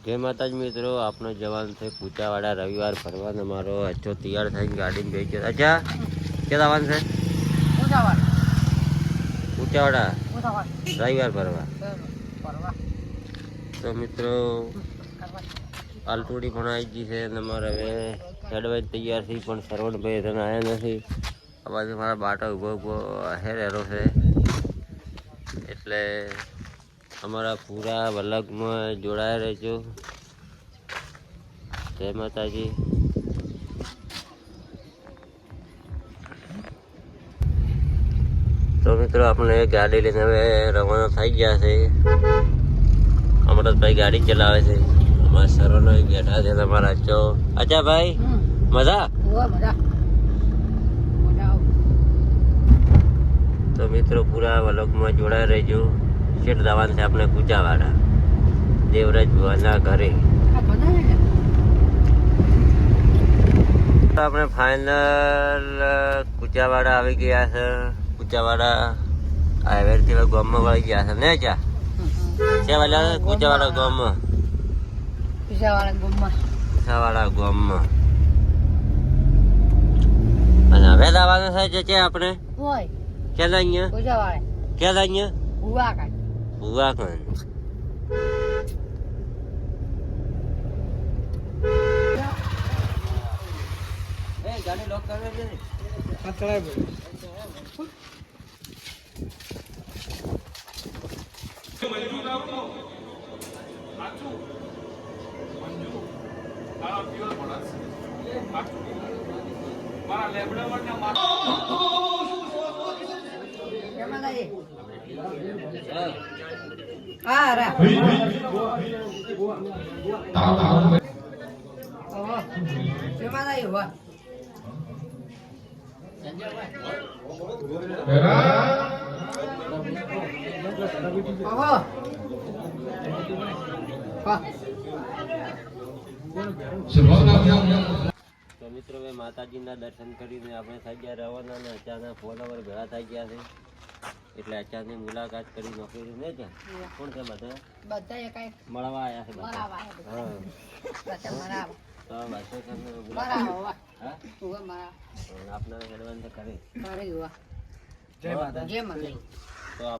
जय माता मित्रों आपनो जवान थे पूचावाड़ा रविवार फरवान अमारो अच्छो तैयार थई गाड़ी में गई। अच्छा क्या जवान से पूचावाड़ा रविवार फरवा। तो मित्रों आलटूड़ी बनाई जी से अमारे हवे हेडवाई तैयार थी पण सरवण भाई रन आया नहीं। आ बाजू मारा बाटो उभो उभो हेरो है એટલે અમારા પૂરા વલગમાં જોડાયા રહેજો। જય માતાજી। તો મિત્રો આપણે ગાડી લઈને હવે રવાના થઈ ગયા છે। અમરતભાઈ ગાડી ચલાવે છે, અમારા સરોનો બેઠા છે તમારા ચો। અચ્છા ભાઈ મજા તો મિત્રો પૂરા વલગમાં જોડાયા રહેજો। શેઠ જવાનું છે આપણે કુચાવાડા દેવરાજ ભુવાના ઘરે। આપણે ફાઇનલ કુચાવાડા આવી ગયા છે। કુચાવાડા હાઈવેથી ગામમાં વળી ગયા છે ને ચા છે વાલા કુચાવાડા ગામમાં કુચાવાડા ગામમાં અને હવે જવાનું છે આપણે ક્યાં અહીંયા ક્યાં અહીંયા Buakan. गाड़ी लॉक कर दे नहीं हाथ चला भाई मंजू ना को आचू मंजू तारा प्योर बड़ा आचू मारा लेबड़ा वरना मार केमा लाए हां रा ओ केमा लाए हुआ तो मित्रों में माताजी ना दर्शन करीने આપણે થઈ ગયા રવાના ને અચાનક ફોલોવર ભેળા થઈ ગયા છે એટલે અચાનક મુલાકાત કરી નોકરી ને ત્યાં કોણ છે બધા એકાય મળવા આયા છે બધા હા બધા મળવા તો વાસો તમને મળવા હા તું મળવા આપના એડવાન્સ કરે હુઆ જય માતા જય માતા